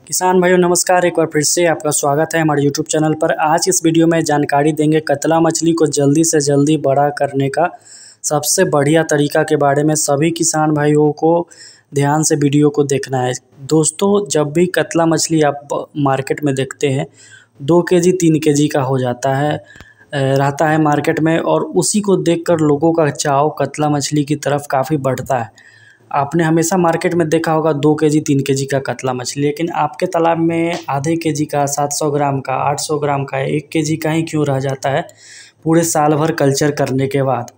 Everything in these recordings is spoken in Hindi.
किसान भाइयों नमस्कार। एक बार फिर से आपका स्वागत है हमारे यूट्यूब चैनल पर। आज इस वीडियो में जानकारी देंगे कतला मछली को जल्दी से जल्दी बड़ा करने का सबसे बढ़िया तरीका के बारे में। सभी किसान भाइयों को ध्यान से वीडियो को देखना है। दोस्तों, जब भी कतला मछली आप मार्केट में देखते हैं 2 केजी 3 केजी का हो जाता है रहता है मार्केट में, और उसी को देखकर लोगों का चाव कतला मछली की तरफ काफ़ी बढ़ता है। आपने हमेशा मार्केट में देखा होगा 2 केजी 3 केजी का कतला मछली, लेकिन आपके तालाब में आधे केजी का, 700 ग्राम का, 800 ग्राम का, 1 केजी का ही क्यों रह जाता है पूरे साल भर कल्चर करने के बाद।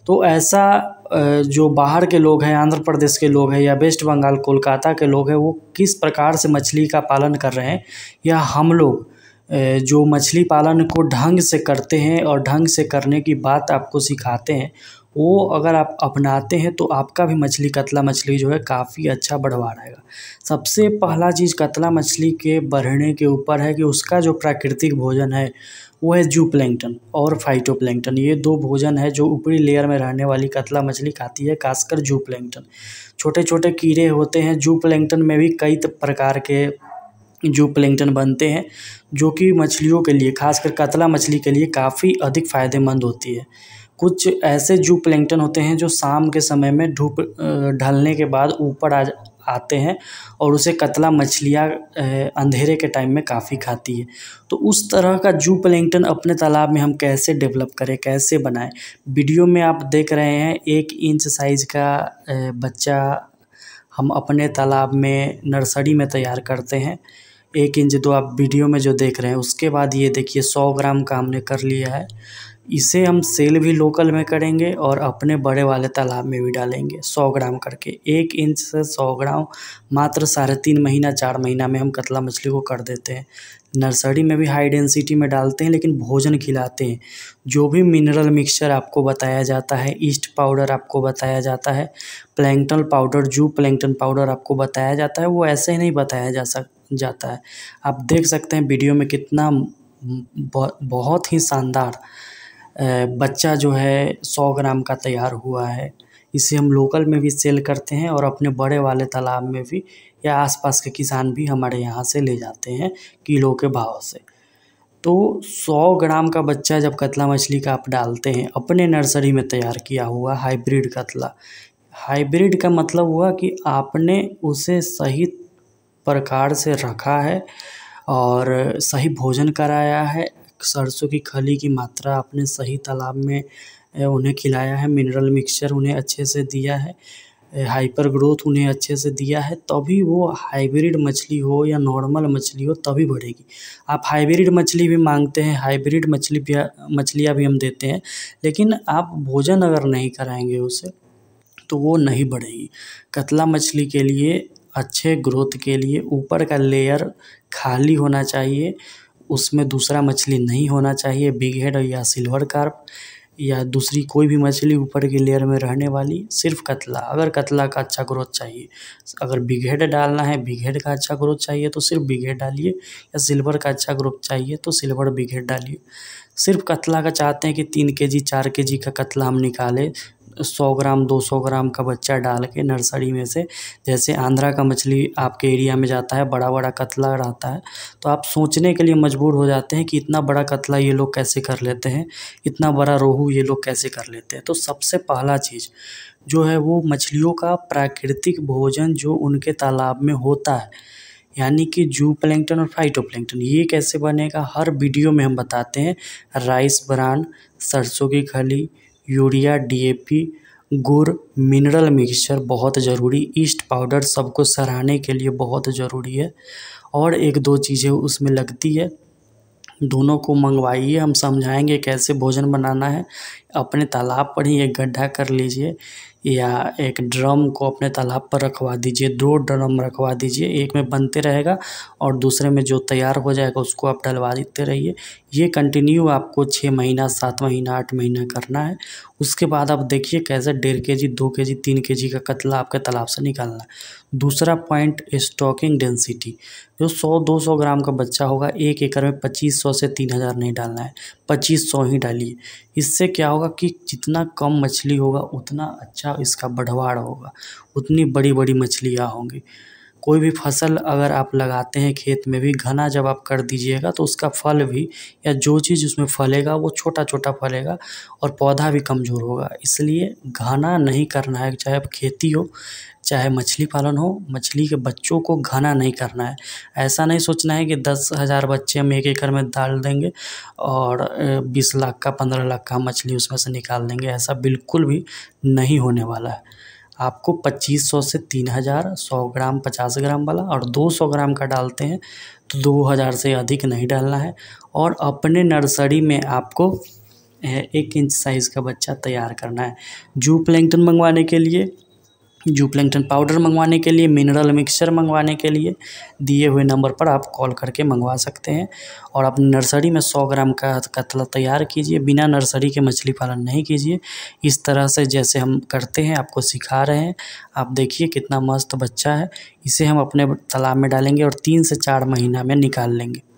तो ऐसा जो बाहर के लोग हैं, आंध्र प्रदेश के लोग हैं या वेस्ट बंगाल कोलकाता के लोग हैं, वो किस प्रकार से मछली का पालन कर रहे हैं, या हम लोग जो मछली पालन को ढंग से करते हैं और ढंग से करने की बात आपको सिखाते हैं, वो अगर आप अपनाते हैं तो आपका भी मछली कतला मछली जो है काफ़ी अच्छा बढ़वा रहेगा। सबसे पहला चीज़ कतला मछली के बढ़ने के ऊपर है कि उसका जो प्राकृतिक भोजन है वो है जूप्लैंक्टन और फाइटोप्लैंक्टन। ये 2 भोजन है जो ऊपरी लेयर में रहने वाली कतला मछली खाती है, खासकर जूप्लैंक्टन। छोटे छोटे कीड़े होते हैं जूप्लैंक्टन में भी, कई प्रकार के जूप्लैंक्टन बनते हैं जो कि मछलियों के लिए, खासकर कतला मछली के लिए काफ़ी अधिक फ़ायदेमंद होती है। कुछ ऐसे जूप्लैंक्टन होते हैं जो शाम के समय में धूप ढलने के बाद ऊपर आते हैं और उसे कतला मछलियाँ अंधेरे के टाइम में काफ़ी खाती है। तो उस तरह का जूप्लैंक्टन अपने तालाब में हम कैसे डेवलप करें, कैसे बनाएं, वीडियो में आप देख रहे हैं 1 इंच साइज़ का बच्चा हम अपने तालाब में नर्सरी में तैयार करते हैं। 1 इंच तो आप वीडियो में जो देख रहे हैं, उसके बाद ये देखिए 100 ग्राम का हमने कर लिया है। इसे हम सेल भी लोकल में करेंगे और अपने बड़े वाले तालाब में भी डालेंगे 100 ग्राम करके। 1 इंच से 100 ग्राम मात्र 3.5 महीना 4 महीना में हम कतला मछली को कर देते हैं। नर्सरी में भी हाई डेंसिटी में डालते हैं, लेकिन भोजन खिलाते हैं। जो भी मिनरल मिक्सचर आपको बताया जाता है, ईस्ट पाउडर आपको बताया जाता है, प्लैंक्टन पाउडर, जूप्लैंक्टन पाउडर आपको बताया जाता है, वो ऐसे ही नहीं बताया जाता है। आप देख सकते हैं वीडियो में कितना बहुत ही शानदार बच्चा जो है 100 ग्राम का तैयार हुआ है। इसे हम लोकल में भी सेल करते हैं और अपने बड़े वाले तालाब में भी, या आसपास के किसान भी हमारे यहाँ से ले जाते हैं किलो के भाव से। तो 100 ग्राम का बच्चा जब कतला मछली का आप डालते हैं अपने नर्सरी में तैयार किया हुआ हाइब्रिड कतला, हाइब्रिड का मतलब हुआ कि आपने उसे सही प्रकार से रखा है और सही भोजन कराया है, सरसों की खली की मात्रा आपने सही तालाब में उन्हें खिलाया है, मिनरल मिक्सचर उन्हें अच्छे से दिया है, हाइपर ग्रोथ उन्हें अच्छे से दिया है, तभी वो हाइब्रिड मछली हो या नॉर्मल मछली हो तभी बढ़ेगी। आप हाइब्रिड मछली भी मांगते हैं, हाइब्रिड मछलियाँ भी हम देते हैं, लेकिन आप भोजन अगर नहीं कराएंगे उसे तो वो नहीं बढ़ेगी। कतला मछली के लिए अच्छे ग्रोथ के लिए ऊपर का लेयर खाली होना चाहिए, उसमें दूसरा मछली नहीं होना चाहिए, बिग हेड या सिल्वर कार्प या दूसरी कोई भी मछली ऊपर की लेयर में रहने वाली, सिर्फ कतला। अगर कतला का अच्छा ग्रोथ चाहिए, अगर बिग हेड डालना है, बिग हेड का अच्छा ग्रोथ चाहिए तो सिर्फ बिग हेड डालिए, या सिल्वर का अच्छा ग्रोथ चाहिए तो सिल्वर बिग हेड डालिए। सिर्फ कतला का चाहते हैं कि 3 केजी 4 केजी का कतला हम निकालें 100 ग्राम 200 ग्राम का बच्चा डाल के नर्सरी में से। जैसे आंध्रा का मछली आपके एरिया में जाता है, बड़ा बड़ा कतला रहता है, तो आप सोचने के लिए मजबूर हो जाते हैं कि इतना बड़ा कतला ये लोग कैसे कर लेते हैं, इतना बड़ा रोहू ये लोग कैसे कर लेते हैं। तो सबसे पहला चीज़ जो है वो मछलियों का प्राकृतिक भोजन जो उनके तालाब में होता है, यानी कि जूप्लैंक्टन और फाइटोप्लैंक्टन, ये कैसे बनेगा हर वीडियो में हम बताते हैं। राइस ब्रान, सरसों की खली, यूरिया, DAP, गुड़, मिनरल मिक्सचर बहुत ज़रूरी, ईस्ट पाउडर सबको सराहने के लिए बहुत ज़रूरी है, और 1-2 चीज़ें उसमें लगती है, दोनों को मंगवाइए। हम समझाएंगे कैसे भोजन बनाना है। अपने तालाब पर ही एक गड्ढा कर लीजिए या एक ड्रम को अपने तालाब पर रखवा दीजिए, 2 ड्रम रखवा दीजिए, एक में बनते रहेगा और दूसरे में जो तैयार हो जाएगा उसको आप डलवा देते रहिए। ये कंटिन्यू आपको 6 महीना 7 महीना 8 महीना करना है। उसके बाद आप देखिए कैसे 1.5 केजी 2 केजी 3 केजी का कतला आपके तालाब से निकालना है। दूसरा पॉइंट, स्टॉकिंग डेंसिटी। जो 100-200 ग्राम का बच्चा होगा, 1 एकड़ में 2500 से 3000 नहीं डालना है, 2500 ही डालिए। इससे क्या होगा कि जितना कम मछली होगा उतना अच्छा इसका बढ़वाड़ होगा, उतनी बड़ी बड़ी मछलियाँ होंगी। कोई भी फसल अगर आप लगाते हैं खेत में भी घना जब आप कर दीजिएगा तो उसका फल भी या जो चीज़ उसमें फलेगा वो छोटा छोटा फलेगा और पौधा भी कमज़ोर होगा। इसलिए घना नहीं करना है, चाहे अब खेती हो चाहे मछली पालन हो, मछली के बच्चों को घना नहीं करना है। ऐसा नहीं सोचना है कि 10,000 बच्चे हम एक एकड़ में डाल देंगे और 20 लाख का 15 लाख का मछली उसमें से निकाल देंगे, ऐसा बिल्कुल भी नहीं होने वाला है। आपको 2500 से 3000, 100 ग्राम 50 ग्राम वाला और 200 ग्राम का डालते हैं तो 2000 से अधिक नहीं डालना है। और अपने नर्सरी में आपको 1 इंच साइज़ का बच्चा तैयार करना है। जू प्लैंकटन मंगवाने के लिए, जू प्लैंकटन पाउडर मंगवाने के लिए, मिनरल मिक्सचर मंगवाने के लिए दिए हुए नंबर पर आप कॉल करके मंगवा सकते हैं। और अपनी नर्सरी में 100 ग्राम का कतला तैयार कीजिए, बिना नर्सरी के मछली पालन नहीं कीजिए। इस तरह से जैसे हम करते हैं आपको सिखा रहे हैं, आप देखिए कितना मस्त बच्चा है। इसे हम अपने तालाब में डालेंगे और 3 से 4 महीना में निकाल लेंगे।